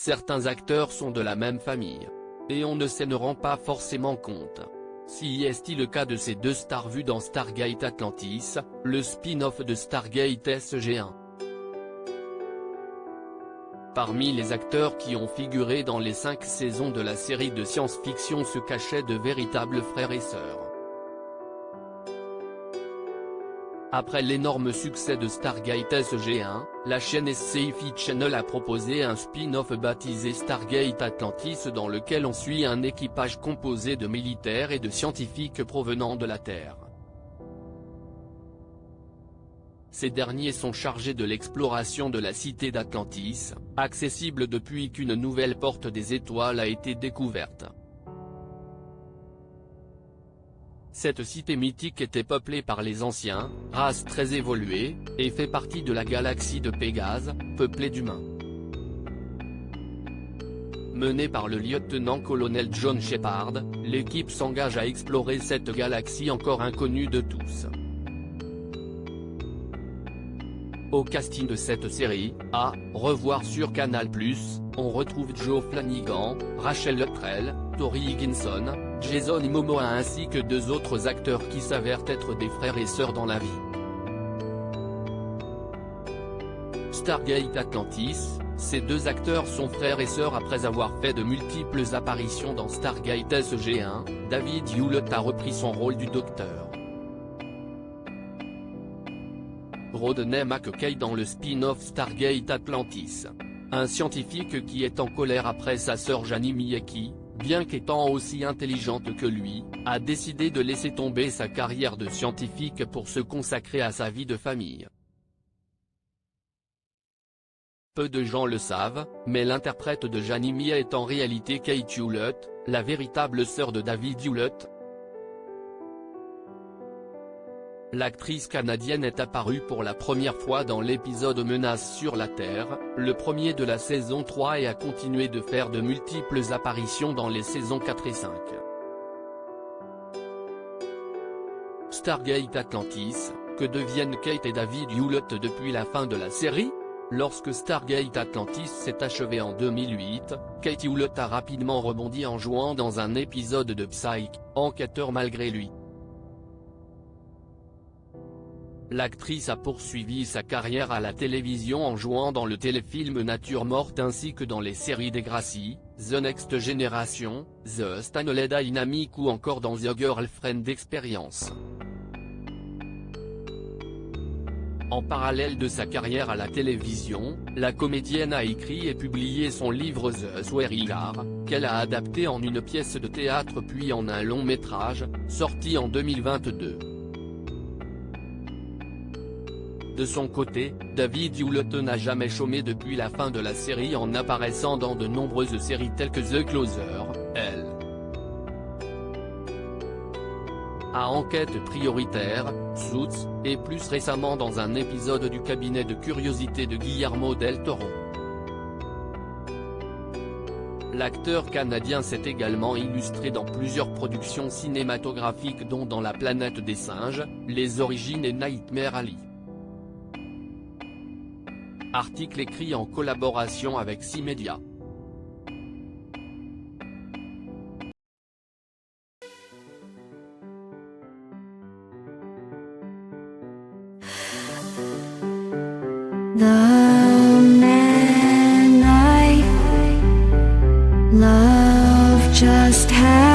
certains acteurs sont de la même famille. Et on ne s'en rend pas forcément compte. Si est-il le cas de ces deux stars vues dans Stargate Atlantis, le spin-off de Stargate SG-1. Parmi les acteurs qui ont figuré dans les 5 saisons de la série de science-fiction se cachaient de véritables frères et sœurs. Après l'énorme succès de Stargate SG-1, la chaîne Sci-Fi Channel a proposé un spin-off baptisé Stargate Atlantis dans lequel on suit un équipage composé de militaires et de scientifiques provenant de la Terre. Ces derniers sont chargés de l'exploration de la cité d'Atlantis, accessible depuis qu'une nouvelle porte des étoiles a été découverte. Cette cité mythique était peuplée par les anciens, race très évoluée, et fait partie de la galaxie de Pégase, peuplée d'humains. Menée par le lieutenant-colonel John Shepard, l'équipe s'engage à explorer cette galaxie encore inconnue de tous. Au casting de cette série, à revoir sur Canal+, on retrouve Joe Flanagan, Rachel Luttrell, Tori Higginson, Jason Momoa ainsi que 2 autres acteurs qui s'avèrent être des frères et sœurs dans la vie. Stargate Atlantis, ces 2 acteurs sont frères et sœurs après avoir fait de multiples apparitions dans Stargate SG-1, David Hewlett a repris son rôle du Docteur. Rodney McKay dans le spin-off Stargate Atlantis. Un scientifique qui est en colère après sa sœur Jani Miyaki, bien qu'étant aussi intelligente que lui, a décidé de laisser tomber sa carrière de scientifique pour se consacrer à sa vie de famille. Peu de gens le savent, mais l'interprète de Jani Mia est en réalité Kate Hewlett, la véritable sœur de David Hewlett. L'actrice canadienne est apparue pour la première fois dans l'épisode Menace sur la Terre, le premier de la saison 3 et a continué de faire de multiples apparitions dans les saisons 4 et 5. Stargate Atlantis, que deviennent Kate et David Hewlett depuis la fin de la série ? Lorsque Stargate Atlantis s'est achevé en 2008, Kate Hewlett a rapidement rebondi en jouant dans un épisode de Psych, enquêteur malgré lui. L'actrice a poursuivi sa carrière à la télévision en jouant dans le téléfilm Nature morte ainsi que dans les séries Degrassi, The Next Generation, The Stanley Dynamic ou encore dans The Girlfriend Experience. En parallèle de sa carrière à la télévision, la comédienne a écrit et publié son livre The Swearing Jar, qu'elle a adapté en une pièce de théâtre puis en un long métrage, sorti en 2022. De son côté, David Hewlett n'a jamais chômé depuis la fin de la série en apparaissant dans de nombreuses séries telles que The Closer, Elle. À Enquête prioritaire, Suits, et plus récemment dans un épisode du cabinet de curiosité de Guillermo del Toro. L'acteur canadien s'est également illustré dans plusieurs productions cinématographiques dont Dans la planète des singes, Les origines et Nightmare Alley. Article écrit en collaboration avec C-Media. The man I love just had